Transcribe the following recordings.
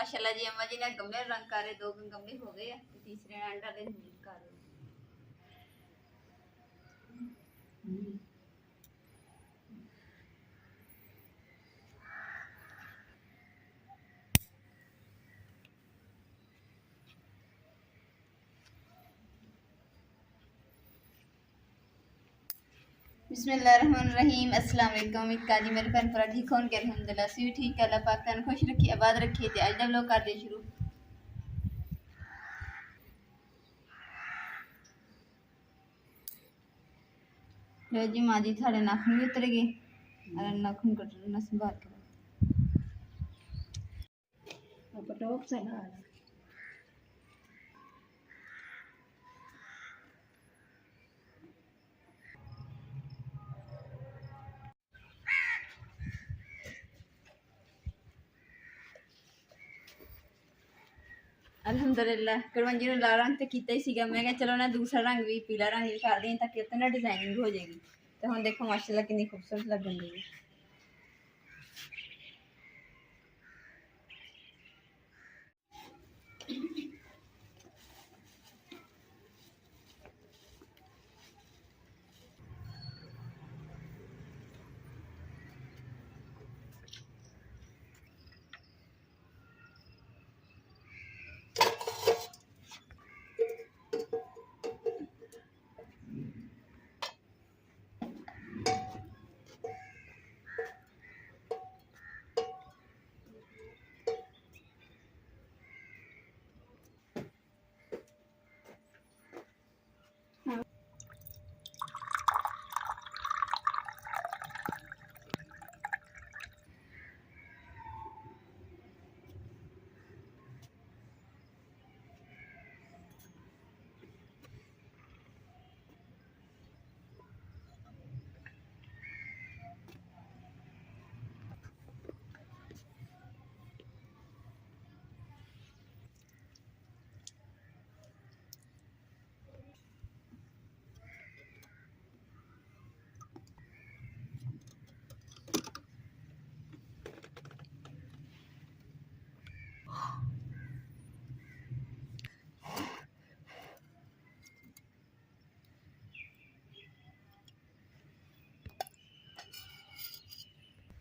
माशाल्लाह जी अम्मा जी ने गमले रंग करे, 2 गमले हो गए हैं, तीसरे ने अंडा ले कर बिस्मिल्लाहिर्रहमानिर्रहीम। अस्सलाम वालेकुम। काजी मेरे भैन भरा ठीक होन के अल्हम्दुलिल्लाह सी ठीक है। अल्लाह पाक तन खुश रखी आबाद रखी। ते अज दा व्लॉग कर दे शुरू। लो जी माँ जी साढ़े नाखून भी उतर गए और नाखून कटना संभाल कर पटोक से ना अल्हम्दुलिल्लाह करवंजी ने लाल रंग तो किया ही सीगा। मैं चलो ना दूसरा रंग भी पीला रंग भी कर दें ताकि इतना डिजाइनिंग हो जाएगी। तो हम देखो माशाल्लाह कितनी खूबसूरत लगन दी है।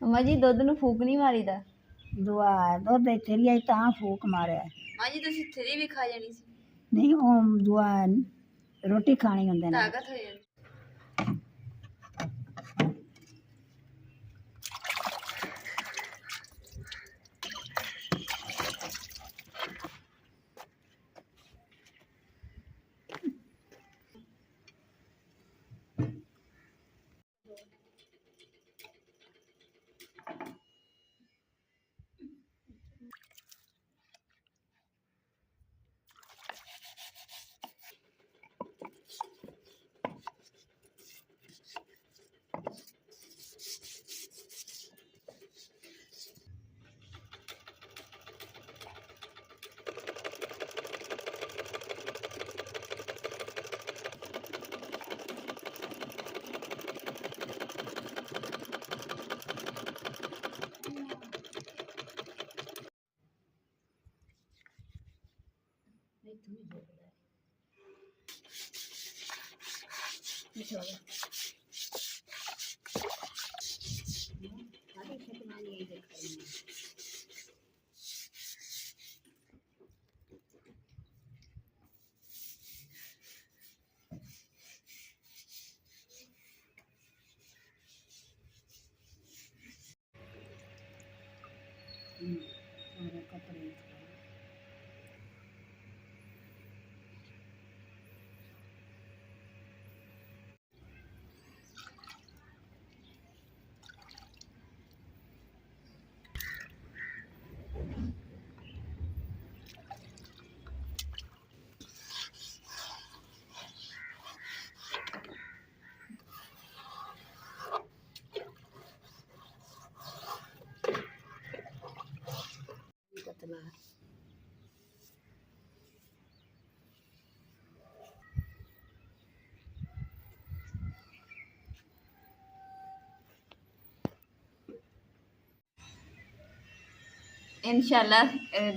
अम्मा जी दुध नूं फूक नहीं मारी दा दुआ दुध इत्थे लिया तां फूक मारिया माँ जी तुसीं थरी भी खा जानी सी नहीं ओम दुआ रोटी खानी होंदे ना ताकत हो जानी। ਇਨਸ਼ਾਅੱਲਾ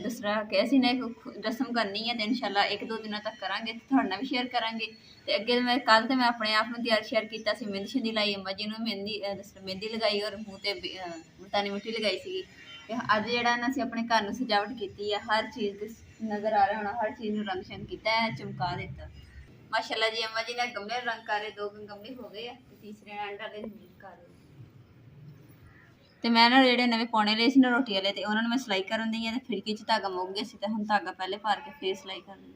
ਦੂਸਰਾ ਕਿ ਅਸੀਂ ਨੇ ਰਸਮ ਕਰਨੀ ਹੈ ਤੇ ਇਨਸ਼ਾਅੱਲਾ 1-2 ਦਿਨਾਂ ਤੱਕ ਕਰਾਂਗੇ ਤੇ ਤੁਹਾਡੇ ਨਾਲ ਵੀ ਸ਼ੇਅਰ ਕਰਾਂਗੇ। ਤੇ ਅੱਗੇ ਮੈਂ ਕੱਲ ਤੇ ਮੈਂ ਆਪਣੇ ਆਪ ਨੂੰ ਤਿਆਰ ਸ਼ੇਅਰ ਕੀਤਾ ਸੀ, ਮਹਿੰਦੀ ਸ਼ਹਿੰਦੀ ਲਾਈ, ਅੰਮਾ ਜੀ ਨੂੰ ਮਹਿੰਦੀ ਲਗਾਈ ਔਰ ਮੂੰਹ ਤੇ ਮੁਲਤਾਨੀ ਮਿੱਟੀ ਲਗਾਈ ਸੀਗੀ। ਤੇ ਅੱਜ ਜਿਹੜਾ ਨਾ ਅਸੀਂ ਆਪਣੇ ਘਰ ਨੂੰ ਸਜਾਵਟ ਕੀਤੀ ਆ, ਹਰ ਚੀਜ਼ ਤੇ ਨਜ਼ਰ ਆ ਰਿਹਾ ਹੋਣਾ, ਹਰ ਚੀਜ਼ ਨੂੰ ਰੰਗ ਸ਼ੰਗ ਕੀਤਾ ਹੈ, ਚਮਕਾ ਦਿੱਤਾ ਮਾਸ਼ਾਅੱਲਾ ਜੀ। ਅੰਮਾ ਜੀ ਨੇ ਗਮਲੇ ਰੰਗ ਕਰ ਰਹੇ, 2 ਗਮਲੇ ਹੋ ਗਏ ਆ ਤੇ ਤੀਸਰੇ ਐਂਡ ਵਾਲੇ ਕਰ ਰਹੇ। ਤੇ ਮੈਂ ਨਾ ਜਿਹੜੇ ਨਵੇਂ ਪਾਉਣੇ ਲਏ ਸੀ ਨਾ ਰੋਟੀ ਵਾਲੇ, ਤੇ ਉਹਨਾਂ ਨੂੰ ਮੈਂ ਸਿਲਾਈ ਕਰਨ ਦੀ ਆ ਤੇ ਖਿੜਕੀ 'ਚ ਧਾਗਾ ਮੁੱਕ ਗਿਆ ਸੀ ਤੇ ਹੁਣ ਧਾਗਾ ਪਹਿਲੇ ਭਰ ਕੇ ਫੇਰ ਸਿਲਾਈ ਕਰ ਲਈ।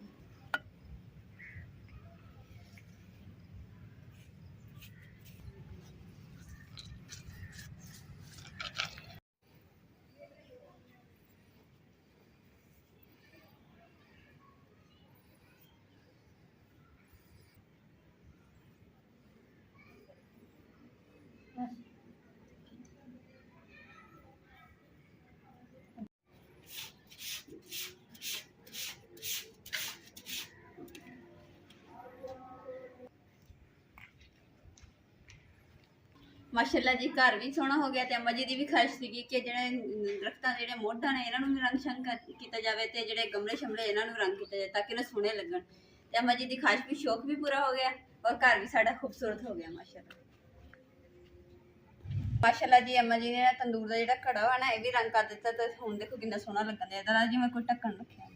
ਮਾਸ਼ਾਅੱਲਾ ਜੀ ਘਰ ਵੀ ਸੋਹਣਾ ਹੋ ਗਿਆ ਤੇ ਅੰਮਾ ਜੀ ਦੀ ਵੀ ਖਾਹਿਸ਼ ਸੀਗੀ ਕਿ ਜਿਹੜੇ ਦਰਖਤਾਂ ਜਿਹੜੇ ਮੋਢਾਂ ਨੇ ਇਹਨਾਂ ਨੂੰ ਵੀ ਰੰਗ ਸ਼ੰਗ ਕੀਤਾ ਜਾਵੇ ਤੇ ਜਿਹੜੇ ਗਮਲੇ ਸ਼ਮਲੇ ਇਹਨਾਂ ਨੂੰ ਰੰਗ ਕੀਤਾ ਜਾਵੇ ਤਾਂ ਕਿ ਇਹ ਸੋਹਣੇ ਲੱਗਣ। ਤੇ ਅੰਮਾ ਜੀ ਦੀ ਖਾਹਿਸ਼ ਵੀ ਸ਼ੌਕ ਵੀ ਪੂਰਾ ਹੋ ਗਿਆ ਔਰ ਘਰ ਵੀ ਸਾਡਾ ਖੂਬਸੂਰਤ ਹੋ ਗਿਆ ਮਾਸ਼ਾਅੱਲਾ। ਮਾਸ਼ਾਅੱਲਾ ਜੀ ਅੰਮਾ ਜੀ ਨੇ ਨਾ ਤੰਦੂਰ ਦਾ ਜਿਹੜਾ ਘੜਾ ਵਾ ਨਾ ਇਹ ਵੀ ਰੰਗ ਕਰ ਦਿੱਤਾ ਤੇ ਹੁਣ ਦੇਖੋ ਕਿੰਨਾ ਸੋਹਣਾ ਲੱਗਣ ਦਿਆ। ਇਹਦਾ ਜਿਵੇਂ ਕੋਈ ਢੱਕਣ ਰੱਖਿਆ।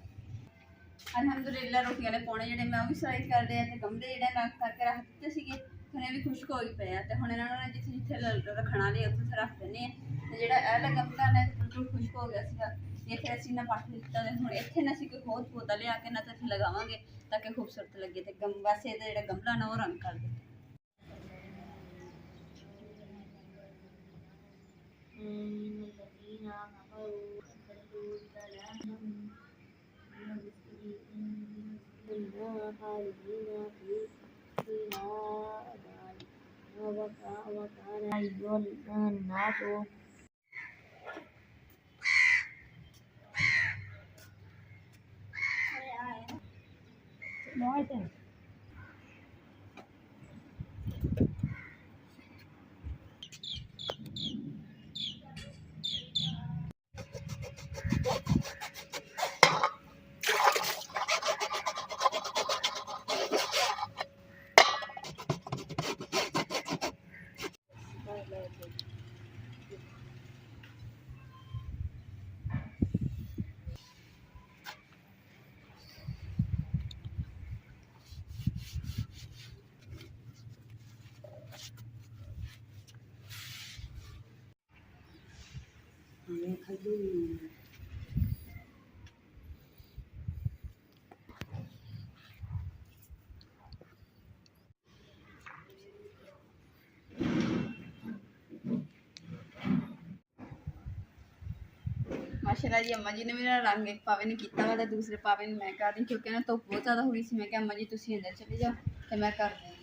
ਅਲਹਮਦੁਲਿਲਾ ਰੋਟੀ ਵਾਲੇ ਪਾਉਣੇ ਜਿਹੜੇ ਮੈਂ ਉਹ ਵੀ ਸਿਲਾਈ ਕਰ ਰਹੇ ਆ ਤੇ ਗਮਲੇ ਜਿਹੜੇ ਮੈਂ ਕਰਕੇ ਰੱਖ ਦਿੱਤੇ ਸੀਗੇ ਹੁਣ ਇਹ ਵੀ ਖੁਸ਼ਕ ਹੋ ਗਏ ਪਏ ਆ ਤੇ ਹੁਣ ਇਹਨਾਂ ਨੂੰ ਜਿੱਥੇ ਜਿੱਥੇ ਰੱਖਣਾ ਲਈ ਉੱਥੇ ਰੱਖ ਦਿੰਦੇ ਆ। ਤੇ ਜਿਹੜਾ ਇਹ ਵਾਲਾ ਗਮਲਾ ਨਾ ਬਿਲਕੁਲ ਖੁਸ਼ਕ ਹੋ ਗਿਆ ਸੀਗਾ, ਇਹ ਫਿਰ ਅਸੀਂ ਨਾ ਪੱਟ ਦਿੱਤਾ ਤੇ ਹੁਣ ਇੱਥੇ ਨਾ ਅਸੀਂ ਕੋਈ ਹੋਰ ਪੌਦਾ ਲਿਆ ਕੇ ਨਾ ਤੇ ਇੱਥੇ ਲਗਾਵਾਂਗੇ ਤਾਂ ਕਿ ਖੂਬਸੂਰਤ ਲੱਗੇ ਤੇ ਬਸ ਇਹਦਾ ਜਿਹੜਾ ਗਮਲਾ ਨਾ ਉਹ ਰੰਗ ਕਰ ਦਿੱਤਾ। माशाल्लाह जी अम्मा जी ने मेरा रंग एक पावे ने किया वा दूसरे पावे ने मैं कर दी क्योंकि ना धुप्प बहुत ज़्यादा हो गई सी। मैं क्या अम्मा जी तुम अंदर चले जाओ तो मैं कर दूँगी।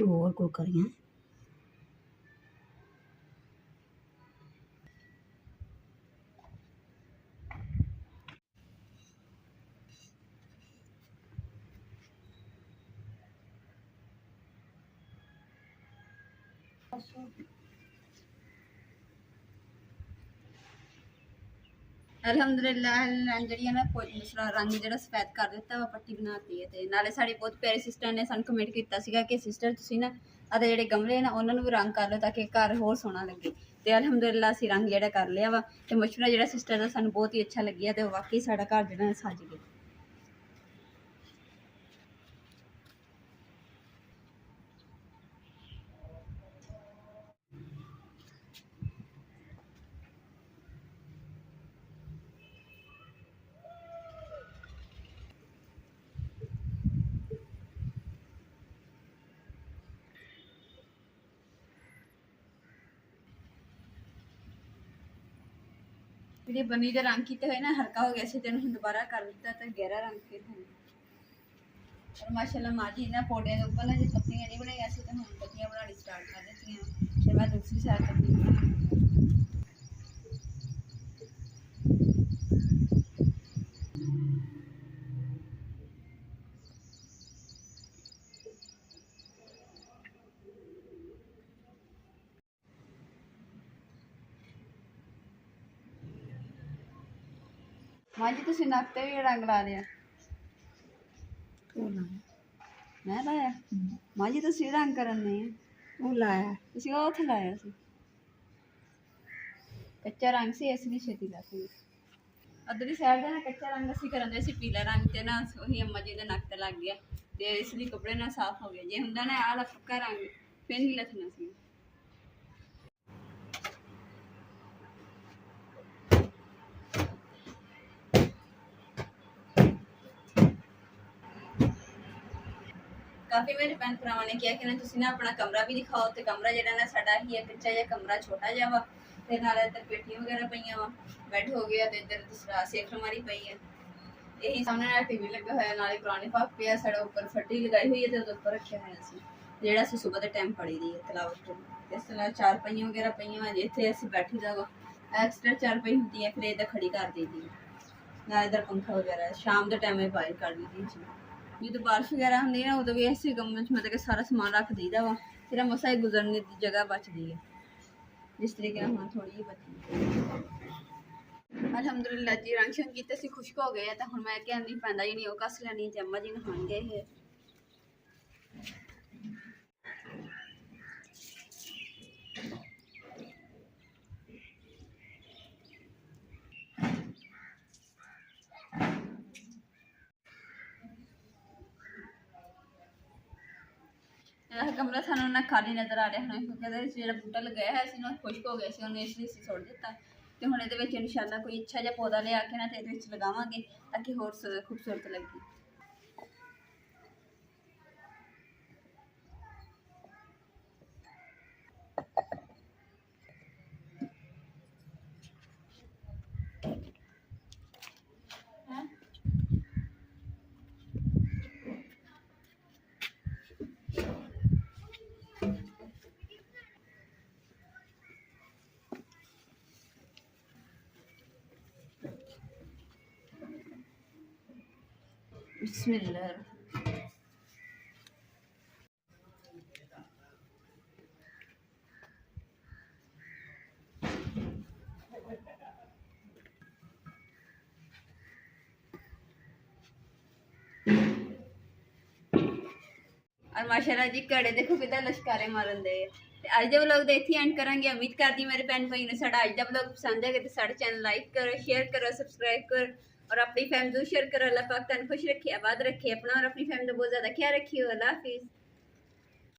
और को करिए अलहमदुलिल्लाह जी ना दूसरा रंग जो सफेद कर दिता वा पट्टी बनाती है। तो नाले साड़ी बहुत प्यारी सिस्टर ने सानू कमेंट किया कि सिस्टर तुसी ना अदे जेडे गमले ना उन्होंने भी रंग कर लो ताकि घर होर सोहना लगे। तो अलहमदुलिल्लाह असीं रंग जो कर लिया वा तो मशवरा जो सिस्टर का सानू बहुत ही अच्छा लग्या तो वाकई साडा घर जो सज गया। ਜਿਹੜੇ बनी ਦੇ रंग किए हुए ना हल्का हो गया से तेन दोबारा कर दिता तो गहरा रंग फिर और माशाल्लाह माँ जी ना पौधे के ऊपर ना जो पत्तियां नहीं बनाई तो हम पत्तियां बनानी स्टार्ट कर दी। तो मैं दूसरे दूसरी साइड करनी है। मां जी तुसी नक ते भी रंग ला लिया। ਉਹ ਲਾਇਆ मैं लाया मां जी तुसी रंग करने ਉਹ ਲਾਇਆ तुसी ਉਹ ਉੱਥੇ ਲਾਇਆ ਸੀ ਕੱਚਾ ਰੰਗ ਸੀ ਇਸ ਲਈ ਛੇਤੀ ਲੱਗ ਗਈ। ਅਦਲੀ ਸਾਈਡ ਦਾ ਨਾ ਕੱਚਾ ਰੰਗ ਅਸੀਂ ਕਰਨ ਦੇ ਸੀ ਪੀਲਾ ਰੰਗ ਤੇ ਨਾ ਉਹੀ ਅੰਮਾ ਜੀ ਦੇ ਨੱਕ ਤੇ ਲੱਗ ਗਿਆ ਤੇ ਇਸ ਲਈ ਕੱਪੜੇ ਨਾਲ ਸਾਫ਼ ਹੋ ਗਿਆ। ਜੇ ਹੁੰਦਾ ਨਾ ਆਹ ਪੱਕਾ ਰੰਗ ਫਿਰ ਨਹੀਂ ਲੱਥਣਾ ਸੀ। काफ़ी मेरे भैन भरावां ने किया कि ना तुसी ना अपना कमरा भी दिखाओ तो कमरा ਜਿਹੜਾ ਨਾ ਸਾਡਾ ਹੀ ਹੈ ਕੱਚਾ ਜਿਹਾ ਕਮਰਾ ਛੋਟਾ ਜਿਹਾ ਵਾ ਤੇ ਨਾਲ ਇੱਧਰ ਪੇਟੀਆਂ ਵਗੈਰਾ ਪਈਆਂ ਵਾ ਬੈੱਡ ਹੋ ਗਿਆ ਤੇ ਇੱਧਰ ਦੂਸਰਾ ਸੇਫ ਅਲਮਾਰੀ ਪਈ ਹੈ। ਇਹੀ ਸਾਹਮਣੇ ਨਾਲ ਟੀਵੀ ਲੱਗਾ ਹੋਇਆ ਨਾਲੇ ਪੁਰਾਣੇ ਪਾਕ ਪਿਆ ਸਾਡਾ ਉੱਪਰ ਫੱਟੀ ਲਗਾਈ ਹੋਈ ਹੈ ਤੇ ਉਹਦੇ ਉੱਪਰ ਰੱਖਿਆ ਹੋਇਆ ਸੀ ਜਿਹੜਾ ਅਸੀਂ ਸਵੇਰ ਦੇ ਟਾਈਮ ਪੜੀ ਦੀ ਹੈ ਤਲਾਵਤ ਤੋਂ। ਤੇ ਇਸ ਤਰ੍ਹਾਂ ਚਾਰ ਪਈਆਂ ਵਗੈਰਾ ਪਈਆਂ ਵਾ ਜਿੱਥੇ ਅਸੀਂ ਬੈਠੀ ਦਾ ਵਾ ਐਕਸਟਰਾ ਚਾਰ ਪਈ ਹੁੰਦੀ ਹੈ ਫਿਰ ਇਹਦਾ ਖੜੀ ਕਰ ਦਈਦੀ ਨਾਲ ਇੱਧਰ ਪੰਖਾ ਵਗੈਰਾ ਸ਼ਾਮ ਦੇ ਟਾਈਮ ਇਹ ਬਾਹਰ ਕੱਢ ਦਈਦੀ ਸੀ। ਜਦੋਂ ਬਾਰਿਸ਼ ਵਗੈਰਾ ਹੁੰਦੀ ਹੈ ਨਾ ਉਦੋਂ ਵੀ ਐਸੇ ਗਮਲੇ 'ਚ ਮਤਲਬ ਕਿ ਸਾਰਾ ਸਮਾਨ ਰੱਖ ਦਈਦਾ ਵਾ ਫਿਰ ਮਸਾ ਹੀ ਗੁਜ਼ਰਨੇ ਦੀ ਜਗ੍ਹਾ ਬਚਦੀ ਹੈ ਜਿਸ ਤਰੀਕੇ ਨਾਲ ਹੁਣ ਥੋੜੀ ਜਿਹੀ ਬਚੀ। ਅਲਹਮਦੁਲਿਲਾ ਜੀ ਰੰਗ ਸ਼ੰਗ ਕੀਤੇ ਸੀ ਖੁਸ਼ਕ ਹੋ ਗਏ ਤਾਂ ਹੁਣ ਮੈਂ ਕਿਹਾ ਨਹੀਂ ਪੈਂਦਾ ਹੀ ਨਹੀਂ ਉਹ ਕੱਸ ਲੈਣੀ ਤੇ ਅੰਮਾ ਜੀ ਨਹਾਉਣ ਗਏ ਹੈ। कमरा थानू ना खाली नज़र आ रहा है क्योंकि जो बूटा लगाया है ना खुश्क हो गया से उन्हें इसलिए सुट दिता तो हम ये इंशाल्लाह कोई अच्छा जहा पौधा लिया के ना तो ये लगावे ताकि होर खूबसूरत लगे। बिस्मिल्लाह और माशाल्लाह जी घड़े देखो कि लश्कारे मारन दे। अज के व्लॉग तो इत्थे एंड करांगे। उम्मीद करती मेरे भैन भाई ने साडा अज का व्लॉग पसंद है तो साडे चैनल लाइक करो शेयर करो सब्सक्राइब करो और अपनी फैमिली शेयर करो। अल्लाह पाक तुहानू खुश रखे आबाद रखे अपना और अपनी फैमिली का बहुत ज़्यादा ख्याल रखियो। अल्लाह हाफिज़।